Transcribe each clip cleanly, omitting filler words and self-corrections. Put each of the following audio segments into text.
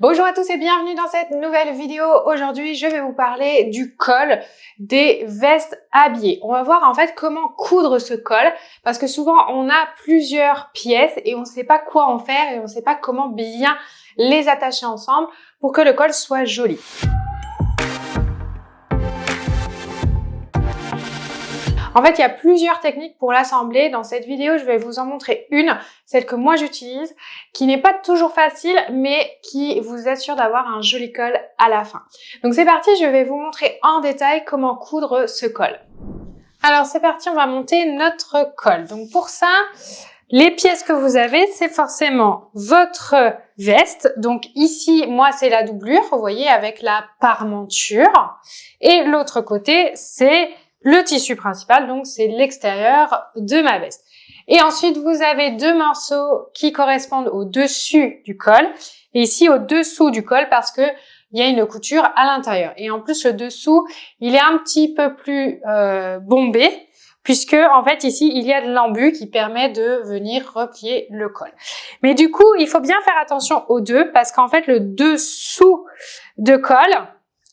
Bonjour à tous et bienvenue dans cette nouvelle vidéo. Aujourd'hui, je vais vous parler du col des vestes habillées. On va voir en fait comment coudre ce col parce que souvent on a plusieurs pièces et on ne sait pas quoi en faire et on ne sait pas comment bien les attacher ensemble pour que le col soit joli. En fait, il y a plusieurs techniques pour l'assembler. Dans cette vidéo, je vais vous en montrer une, celle que moi j'utilise, qui n'est pas toujours facile, mais qui vous assure d'avoir un joli col à la fin. Donc c'est parti, je vais vous montrer en détail comment coudre ce col. Alors c'est parti, on va monter notre col. Donc pour ça, les pièces que vous avez, c'est forcément votre veste. Donc ici, moi c'est la doublure, vous voyez, avec la parmenture. Et l'autre côté, c'est le tissu principal, donc c'est l'extérieur de ma veste. Et ensuite, vous avez deux morceaux qui correspondent au dessus du col et ici au dessous du col parce que il y a une couture à l'intérieur. Et en plus, le dessous, il est un petit peu plus bombé puisque en fait ici, il y a de l'embu qui permet de venir replier le col. Mais du coup, il faut bien faire attention aux deux parce qu'en fait, le dessous de col,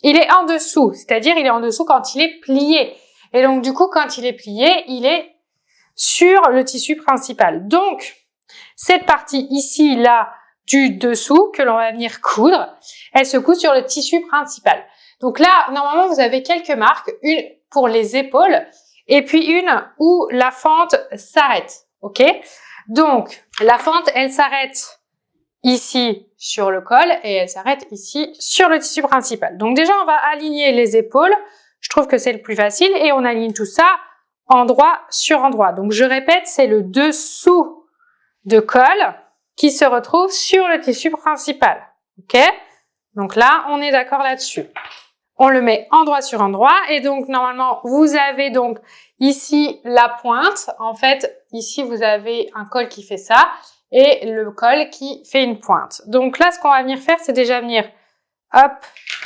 il est en dessous, c'est-à-dire il est en dessous quand il est plié. Et donc, du coup, quand il est plié, il est sur le tissu principal. Donc, cette partie ici, là, du dessous, que l'on va venir coudre, elle se coud sur le tissu principal. Donc là, normalement, vous avez quelques marques, une pour les épaules, et puis une où la fente s'arrête, ok? Donc, la fente, elle s'arrête ici sur le col, et elle s'arrête ici sur le tissu principal. Donc déjà, on va aligner les épaules. Je trouve que c'est le plus facile et on aligne tout ça endroit sur endroit. Donc je répète, c'est le dessous de col qui se retrouve sur le tissu principal. Ok? Donc là, on est d'accord là-dessus. On le met endroit sur endroit et donc normalement, vous avez donc ici la pointe. En fait, ici, vous avez un col qui fait ça et le col qui fait une pointe. Donc là, ce qu'on va venir faire, c'est déjà venir hop,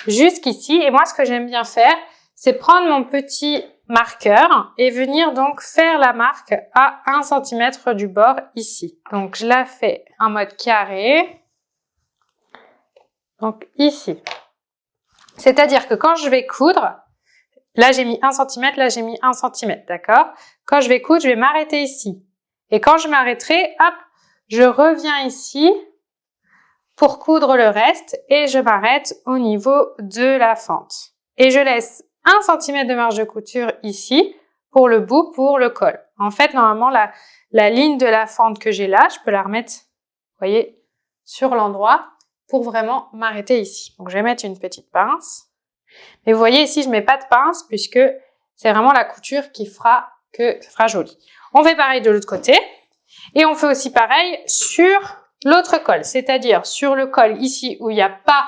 jusqu'ici. Et moi, ce que j'aime bien faire, c'est prendre mon petit marqueur et venir donc faire la marque à 1 cm du bord ici. Donc, je la fais en mode carré. Donc, ici. C'est-à-dire que quand je vais coudre, là, j'ai mis 1 cm, là, j'ai mis 1 cm, d'accord? Quand je vais coudre, je vais m'arrêter ici. Et quand je m'arrêterai, hop, je reviens ici pour coudre le reste et je m'arrête au niveau de la fente. Et je laisse 1 cm de marge de couture ici pour le bout, pour le col. En fait, normalement, la ligne de la fente que j'ai là, je peux la remettre, vous voyez, sur l'endroit pour vraiment m'arrêter ici. Donc, je vais mettre une petite pince. Mais vous voyez, ici, je mets pas de pince puisque c'est vraiment la couture qui fera que ça fera joli. On fait pareil de l'autre côté et on fait aussi pareil sur l'autre col, c'est-à-dire sur le col ici où il n'y a pas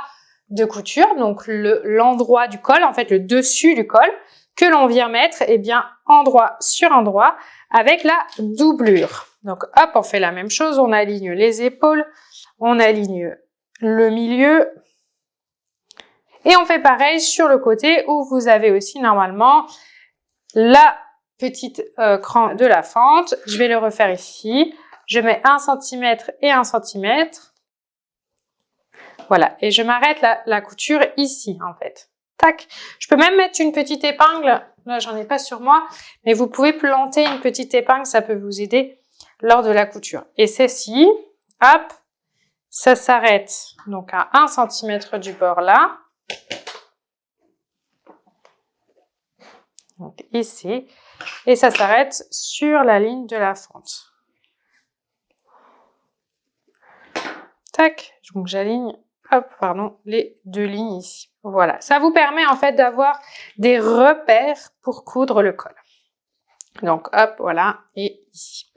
de couture, donc l'endroit du col, en fait le dessus du col, que l'on vient mettre eh bien endroit sur endroit avec la doublure. Donc hop, on fait la même chose, on aligne les épaules, on aligne le milieu et on fait pareil sur le côté où vous avez aussi normalement la petite cran de la fente. Je vais le refaire ici, je mets 1 cm et 1 cm. Voilà, et je m'arrête la couture ici, en fait. Tac. Je peux même mettre une petite épingle. Là, j'en ai pas sur moi, mais vous pouvez planter une petite épingle, ça peut vous aider lors de la couture. Et celle-ci, hop, ça s'arrête donc à 1 cm du bord là. Donc ici, et ça s'arrête sur la ligne de la fente. Tac, donc j'aligne. Hop, pardon, les deux lignes ici. Voilà, ça vous permet en fait d'avoir des repères pour coudre le col. Donc hop, voilà, et ici.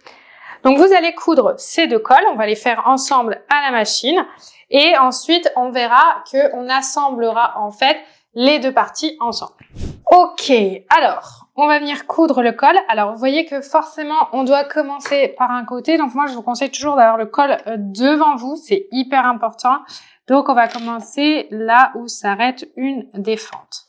Donc vous allez coudre ces deux cols, on va les faire ensemble à la machine et ensuite on verra qu'on assemblera en fait les deux parties ensemble. Ok, alors on va venir coudre le col. Alors vous voyez que forcément on doit commencer par un côté, donc moi je vous conseille toujours d'avoir le col devant vous, c'est hyper important. Donc, on va commencer là où s'arrête une des fentes.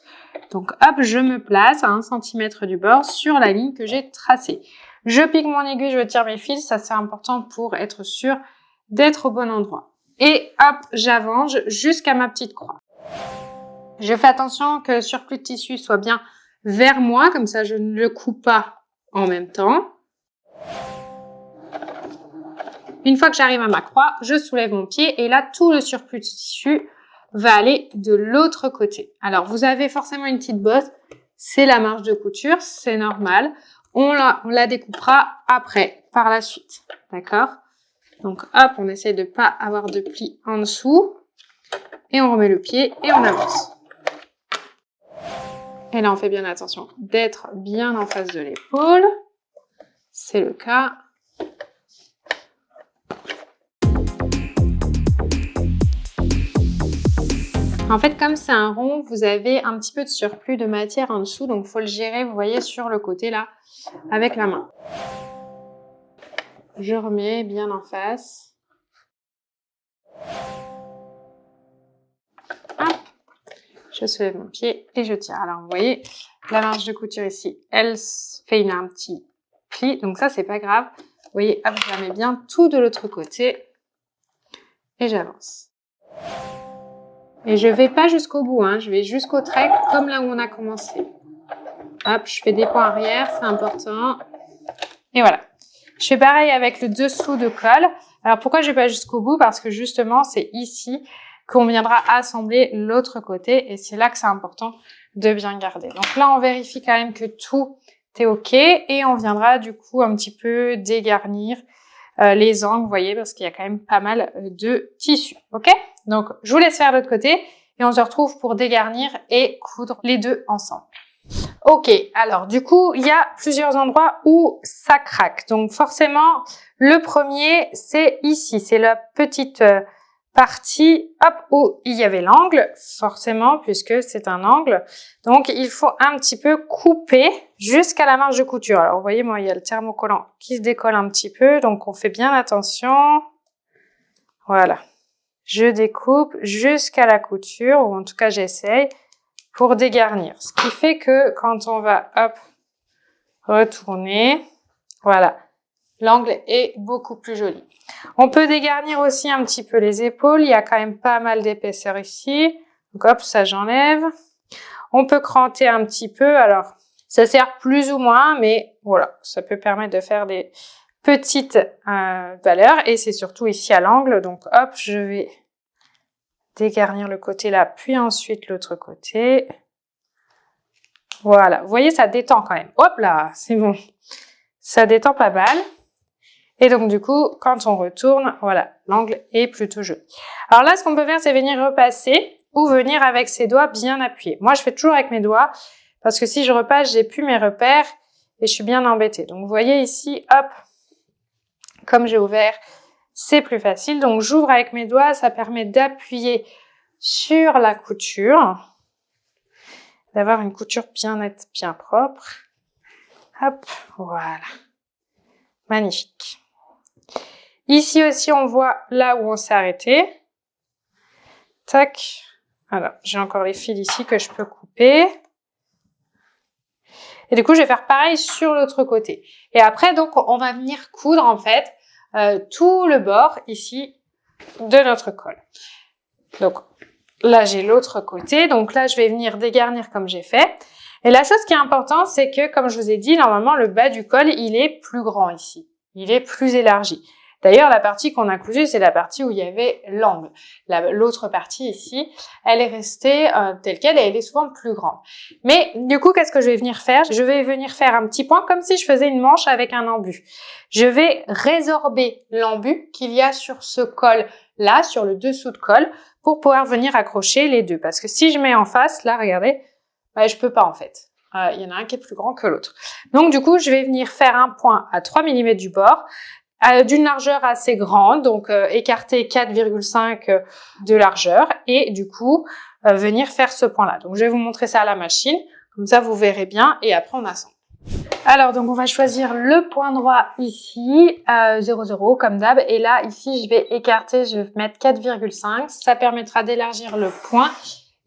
Donc, hop, je me place à 1 cm du bord sur la ligne que j'ai tracée. Je pique mon aiguille, je tire mes fils, ça c'est important pour être sûr d'être au bon endroit. et hop, j'avance jusqu'à ma petite croix. Je fais attention que le surplus de tissu soit bien vers moi, comme ça je ne le coupe pas en même temps. Une fois que j'arrive à ma croix, je soulève mon pied et là, tout le surplus de tissu va aller de l'autre côté. Alors, vous avez forcément une petite bosse, c'est la marge de couture, c'est normal. On la découpera après, par la suite, d'accord? Donc, hop, on essaie de pas avoir de plis en dessous et on remet le pied et on avance. Et là, on fait bien attention d'être bien en face de l'épaule. C'est le cas. En fait, comme c'est un rond, vous avez un petit peu de surplus de matière en dessous, donc il faut le gérer, vous voyez, sur le côté là, avec la main. Je remets bien en face. Hop. Je soulève mon pied et je tire. Alors, vous voyez, la marge de couture ici, elle fait un petit pli, donc ça, c'est pas grave. Vous voyez, hop, je la mets bien tout de l'autre côté et j'avance. Et je vais pas jusqu'au bout, hein, je vais jusqu'au trait comme là où on a commencé. Hop, je fais des points arrière, c'est important. Et voilà. Je fais pareil avec le dessous de col. Alors pourquoi je vais pas jusqu'au bout? Parce que justement, c'est ici qu'on viendra assembler l'autre côté et c'est là que c'est important de bien garder. Donc là, on vérifie quand même que tout est OK et on viendra du coup un petit peu dégarnir les angles, vous voyez, parce qu'il y a quand même pas mal de tissu, ok? Donc, je vous laisse faire de l'autre côté et on se retrouve pour dégarnir et coudre les deux ensemble. Ok, alors du coup, il y a plusieurs endroits où ça craque. Donc forcément, le premier, c'est ici, c'est la petite partie, hop, où il y avait l'angle, forcément, puisque c'est un angle. Donc, il faut un petit peu couper jusqu'à la marge de couture. Alors, vous voyez, moi, il y a le thermocollant qui se décolle un petit peu, donc on fait bien attention. Voilà. Je découpe jusqu'à la couture, ou en tout cas, j'essaye, pour dégarnir. Ce qui fait que quand on va, hop, retourner, voilà, l'angle est beaucoup plus joli. On peut dégarnir aussi un petit peu les épaules. Il y a quand même pas mal d'épaisseur ici. Donc hop, ça j'enlève. On peut cranter un petit peu. Alors, ça sert plus ou moins, mais voilà, ça peut permettre de faire des petites valeurs. Et c'est surtout ici à l'angle. Donc hop, je vais dégarnir le côté là, puis ensuite l'autre côté. Voilà, vous voyez, ça détend quand même. Hop là, c'est bon. Ça détend pas mal. Et donc, du coup, quand on retourne, voilà, l'angle est plutôt joli. Alors là, ce qu'on peut faire, c'est venir repasser ou venir avec ses doigts bien appuyés. Moi, je fais toujours avec mes doigts parce que si je repasse, j'ai plus mes repères et je suis bien embêtée. Donc, vous voyez ici, hop, comme j'ai ouvert, c'est plus facile. Donc, j'ouvre avec mes doigts, ça permet d'appuyer sur la couture, d'avoir une couture bien nette, bien propre. Hop, voilà. Magnifique. Ici aussi, on voit là où on s'est arrêté. Tac. Alors, j'ai encore les fils ici que je peux couper. Et du coup, je vais faire pareil sur l'autre côté. Et après, donc, on va venir coudre, en fait, tout le bord ici de notre col. Donc, là, j'ai l'autre côté. Donc là, je vais venir dégarnir comme j'ai fait. Et la chose qui est importante, c'est que, comme je vous ai dit, normalement, le bas du col, il est plus grand ici. Il est plus élargi. D'ailleurs, la partie qu'on a cousue, c'est la partie où il y avait l'angle. L'autre partie ici, elle est restée telle qu'elle et elle est souvent plus grande. Mais du coup, qu'est-ce que je vais venir faire? Je vais venir faire un petit point comme si je faisais une manche avec un embu. Je vais résorber l'embu qu'il y a sur ce col-là, sur le dessous de col, pour pouvoir venir accrocher les deux. Parce que si je mets en face, là, regardez, je peux pas en fait. Il y en a un qui est plus grand que l'autre. Donc du coup, je vais venir faire un point à 3 mm du bord, d'une largeur assez grande, donc écarter 4,5 de largeur et du coup venir faire ce point là. Donc je vais vous montrer ça à la machine, comme ça vous verrez bien et après on assemble. Alors donc on va choisir le point droit ici, 0,0 comme d'hab, et là ici je vais écarter, je vais mettre 4,5, ça permettra d'élargir le point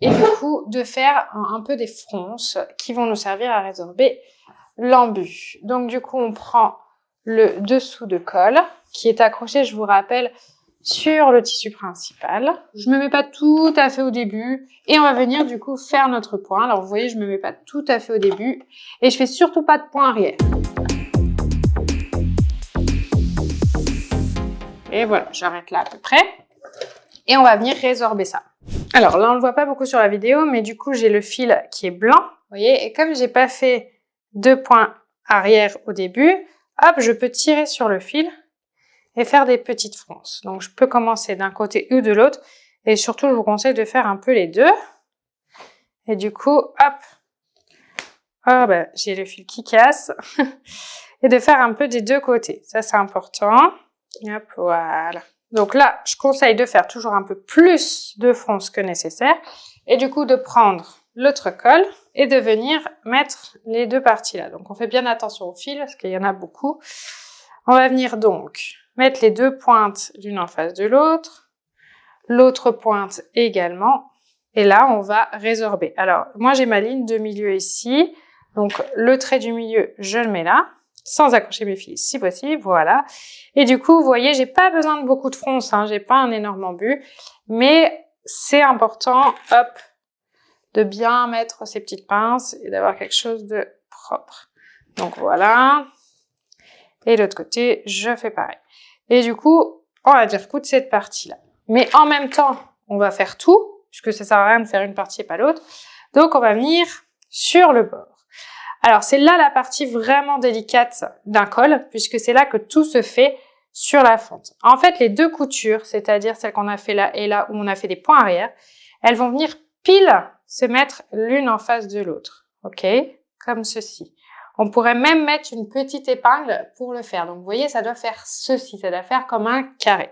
et du coup de faire un peu des fronces qui vont nous servir à résorber l'embu. Donc du coup on prend le dessous de col qui est accroché, je vous rappelle, sur le tissu principal. Je me mets pas tout à fait au début et on va venir du coup faire notre point. Alors vous voyez, je me mets pas tout à fait au début et je fais surtout pas de point arrière. Et voilà, j'arrête là à peu près. Et on va venir résorber ça. Alors là, on le voit pas beaucoup sur la vidéo, mais du coup, j'ai le fil qui est blanc. Vous voyez, et comme j'ai pas fait de point arrière au début, hop, je peux tirer sur le fil et faire des petites fronces. Donc, je peux commencer d'un côté ou de l'autre. Et surtout, je vous conseille de faire un peu les deux. Et du coup, hop, oh, ben, j'ai le fil qui casse. Et de faire un peu des deux côtés. Ça, c'est important. Hop, voilà. Donc là, je conseille de faire toujours un peu plus de fronces que nécessaire. Et du coup, de prendre l'autre col et de venir mettre les deux parties là. Donc, on fait bien attention au fil parce qu'il y en a beaucoup. On va venir donc mettre les deux pointes l'une en face de l'autre. L'autre pointe également. Et là, on va résorber. Alors, moi, j'ai ma ligne de milieu ici. Donc, le trait du milieu, je le mets là. Sans accrocher mes fils, si possible, voilà. Et du coup, vous voyez, j'ai pas besoin de beaucoup de fronces, hein, j'ai pas un énorme embut, mais c'est important, hop, de bien mettre ces petites pinces et d'avoir quelque chose de propre. Donc voilà. Et de l'autre côté, je fais pareil. Et du coup, on va dire coudre cette partie-là. Mais en même temps, on va faire tout, puisque ça sert à rien de faire une partie et pas l'autre. Donc, on va venir sur le bord. Alors, c'est là la partie vraiment délicate d'un col, puisque c'est là que tout se fait sur la fente. En fait, les deux coutures, c'est-à-dire celles qu'on a fait là et là où on a fait des points arrière, elles vont venir pile se mettre l'une en face de l'autre. Ok? Comme ceci. On pourrait même mettre une petite épingle pour le faire. Donc, vous voyez, ça doit faire ceci, ça doit faire comme un carré.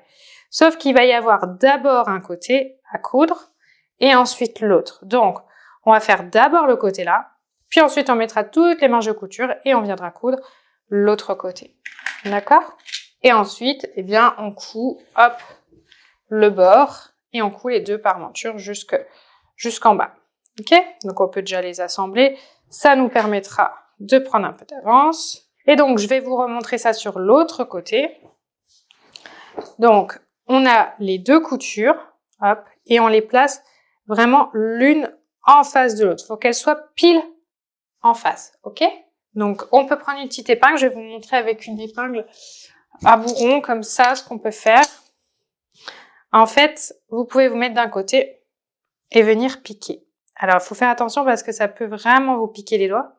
Sauf qu'il va y avoir d'abord un côté à coudre et ensuite l'autre. Donc, on va faire d'abord le côté là. Puis ensuite, on mettra toutes les manches de couture et on viendra coudre l'autre côté. D'accord? Et ensuite, eh bien, on coud, hop, le bord et on coud les deux parmentures jusqu'en bas. Ok? Donc, on peut déjà les assembler. Ça nous permettra de prendre un peu d'avance. Et donc, je vais vous remontrer ça sur l'autre côté. Donc, on a les deux coutures, hop, et on les place vraiment l'une en face de l'autre. Il faut qu'elles soient pile en face, ok? Donc, on peut prendre une petite épingle. Je vais vous montrer avec une épingle à bourron, comme ça, ce qu'on peut faire. En fait, vous pouvez vous mettre d'un côté et venir piquer. Alors, il faut faire attention parce que ça peut vraiment vous piquer les doigts.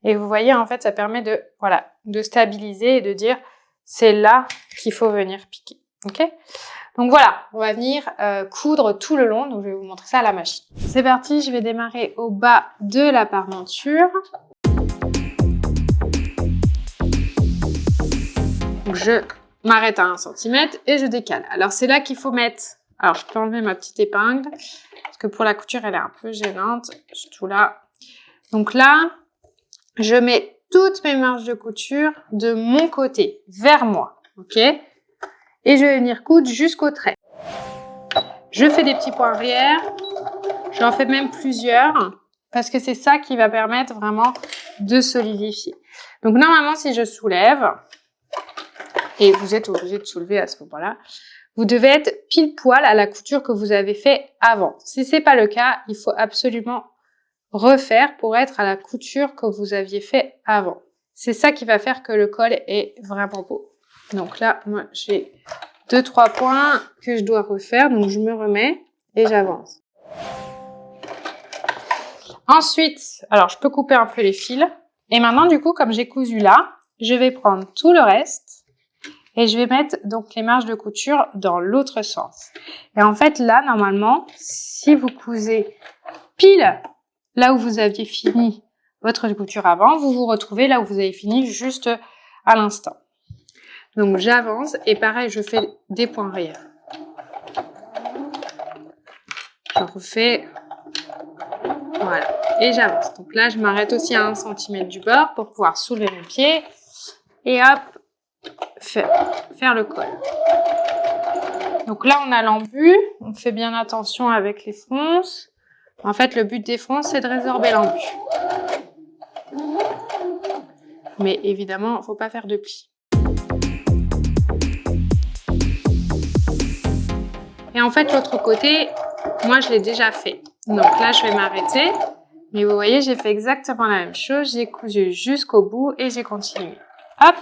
Et vous voyez, en fait, ça permet de, voilà, de stabiliser et de dire, c'est là qu'il faut venir piquer, ok? Donc voilà, on va venir coudre tout le long, donc je vais vous montrer ça à la machine. C'est parti, je vais démarrer au bas de la parmenture. Donc je m'arrête à 1 cm et je décale. Alors c'est là qu'il faut mettre, alors je peux enlever ma petite épingle, parce que pour la couture elle est un peu gênante, surtout là. Donc là, je mets toutes mes marges de couture de mon côté, vers moi, ok? Et je vais venir coudre jusqu'au trait. Je fais des petits points arrière. J'en fais même plusieurs parce que c'est ça qui va permettre vraiment de solidifier. Donc normalement, si je soulève, et vous êtes obligé de soulever à ce moment-là, vous devez être pile poil à la couture que vous avez fait avant. Si c'est pas le cas, il faut absolument refaire pour être à la couture que vous aviez fait avant. C'est ça qui va faire que le col est vraiment beau. Donc là, moi, j'ai 2-3 points que je dois refaire. Donc, je me remets et j'avance. Ensuite, alors, je peux couper un peu les fils. Et maintenant, du coup, comme j'ai cousu là, je vais prendre tout le reste et je vais mettre donc les marges de couture dans l'autre sens. Et en fait, là, normalement, si vous cousez pile là où vous aviez fini votre couture avant, vous vous retrouvez là où vous avez fini juste à l'instant. Donc j'avance et pareil, je fais des points arrière. Je refais, voilà, et j'avance. Donc là, je m'arrête aussi à 1 cm du bord pour pouvoir soulever mon pied et hop, faire le col. Donc là, on a l'embut, on fait bien attention avec les fronces. En fait, le but des fronces, c'est de résorber l'embut. Mais évidemment, il ne faut pas faire de plis. Et en fait, l'autre côté, moi, je l'ai déjà fait. Donc là, je vais m'arrêter. Mais vous voyez, j'ai fait exactement la même chose. J'ai cousu jusqu'au bout et j'ai continué. Hop.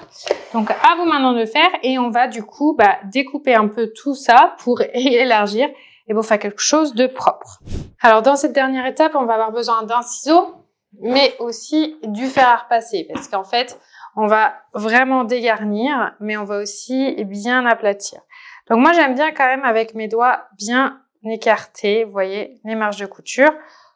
Donc, à vous maintenant de faire. Et on va du coup découper un peu tout ça pour élargir et pour faire quelque chose de propre. Alors, dans cette dernière étape, on va avoir besoin d'un ciseau, mais aussi du fer à repasser. Parce qu'en fait, on va vraiment dégarnir, mais on va aussi bien aplatir. Donc moi, j'aime bien quand même avec mes doigts bien écarter, vous voyez, les marges de couture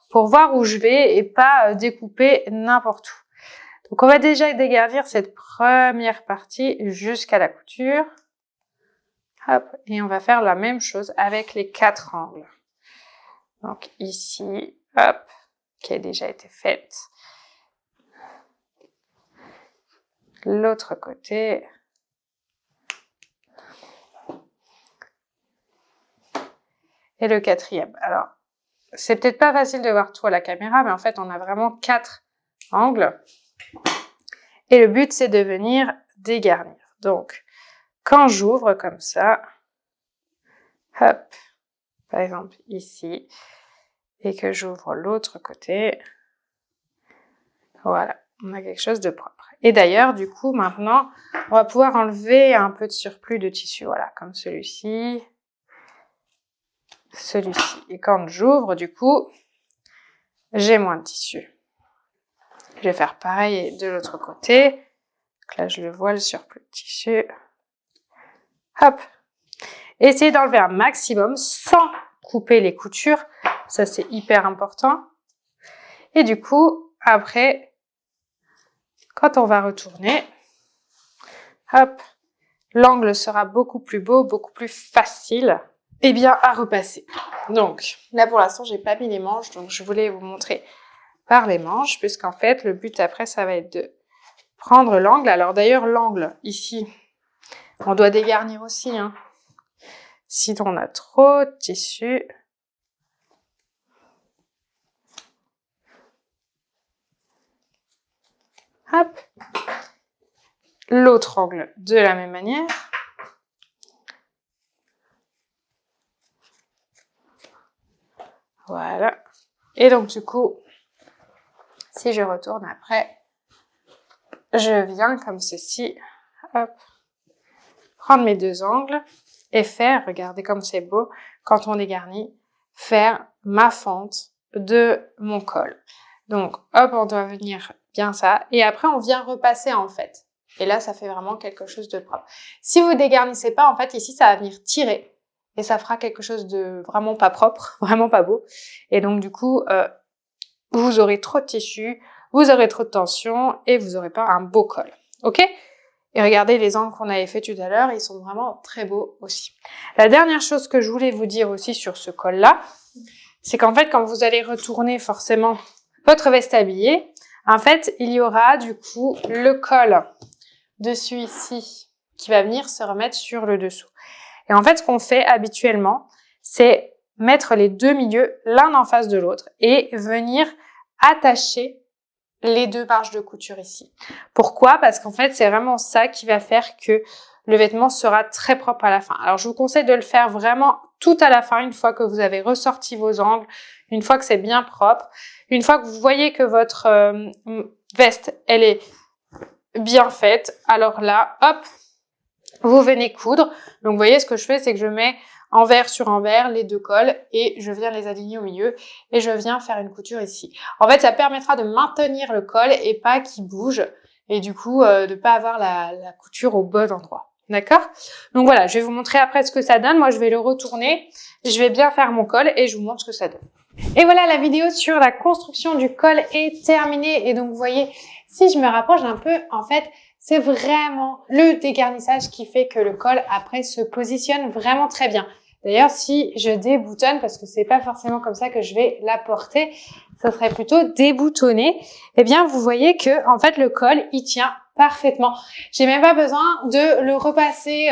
pour voir où je vais et pas découper n'importe où. Donc on va déjà dégarnir cette première partie jusqu'à la couture. Hop, et on va faire la même chose avec les 4 angles. Donc ici, hop, qui a déjà été faite. L'autre côté. Et le 4e. Alors, c'est peut-être pas facile de voir tout à la caméra, mais en fait, on a vraiment 4 angles. Et le but, c'est de venir dégarnir. Donc, quand j'ouvre comme ça, hop, par exemple ici, et que j'ouvre l'autre côté, voilà, on a quelque chose de propre. Et d'ailleurs, du coup, maintenant, on va pouvoir enlever un peu de surplus de tissu, voilà, comme celui-ci. Celui-ci. Et quand j'ouvre, du coup, j'ai moins de tissu. Je vais faire pareil de l'autre côté. Donc là, je le vois, le surplus de tissu. Hop. Essayez d'enlever un maximum sans couper les coutures. Ça, c'est hyper important. Et du coup, après, quand on va retourner, hop, l'angle sera beaucoup plus beau, beaucoup plus facile. Eh bien, à repasser. Donc, là, pour l'instant, j'ai pas mis les manches, donc je voulais vous montrer par les manches, puisqu'en fait, le but après, ça va être de prendre l'angle. Alors d'ailleurs, l'angle, ici, on doit dégarnir aussi, hein. Sinon, on a trop de tissu. Hop. L'autre angle, de la même manière. Voilà. Et donc, du coup, si je retourne après, je viens comme ceci, hop, prendre mes 2 angles et faire, regardez comme c'est beau, quand on dégarnit, faire ma fente de mon col. Donc, hop, on doit venir bien ça. Et après, on vient repasser en fait. Et là, ça fait vraiment quelque chose de propre. Si vous dégarnissez pas, en fait, ici, ça va venir tirer. Et ça fera quelque chose de vraiment pas propre, vraiment pas beau. Et donc, du coup, vous aurez trop de tissu, vous aurez trop de tension et vous n'aurez pas un beau col. Ok ? Et regardez les angles qu'on avait fait tout à l'heure, ils sont vraiment très beaux aussi. La dernière chose que je voulais vous dire aussi sur ce col-là, c'est qu'en fait, quand vous allez retourner forcément votre veste habillée, en fait, il y aura du coup le col dessus ici qui va venir se remettre sur le dessous. Et en fait, ce qu'on fait habituellement, c'est mettre les 2 milieux l'un en face de l'autre et venir attacher les 2 marges de couture ici. Pourquoi ? Parce qu'en fait, c'est vraiment ça qui va faire que le vêtement sera très propre à la fin. Alors, je vous conseille de le faire vraiment tout à la fin, une fois que vous avez ressorti vos angles, une fois que c'est bien propre, une fois que vous voyez que votre veste, elle est bien faite. Alors là, hop, vous venez coudre. Donc, vous voyez, ce que je fais, c'est que je mets envers sur envers les 2 cols et je viens les aligner au milieu et je viens faire une couture ici. En fait, ça permettra de maintenir le col et pas qu'il bouge et du coup, de pas avoir la couture au bon endroit. D'accord ? Donc voilà, je vais vous montrer après ce que ça donne. Moi, je vais le retourner, je vais bien faire mon col et je vous montre ce que ça donne. Et voilà, la vidéo sur la construction du col est terminée. Et donc, vous voyez, si je me rapproche un peu, en fait, c'est vraiment le dégarnissage qui fait que le col, après, se positionne vraiment très bien. D'ailleurs, si je déboutonne, parce que c'est pas forcément comme ça que je vais la porter, ça serait plutôt déboutonné, eh bien, vous voyez que, en fait, le col, il tient parfaitement. J'ai même pas besoin de le repasser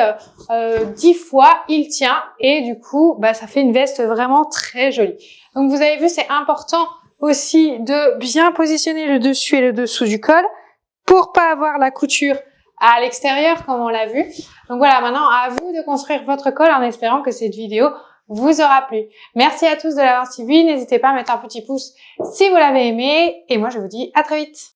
10 fois, il tient et du coup, ça fait une veste vraiment très jolie. Donc, vous avez vu, c'est important aussi de bien positionner le dessus et le dessous du col pour pas avoir la couture à l'extérieur comme on l'a vu. Donc voilà, maintenant à vous de construire votre col en espérant que cette vidéo vous aura plu. Merci à tous de l'avoir suivi. N'hésitez pas à mettre un petit pouce si vous l'avez aimé. Et moi, je vous dis à très vite.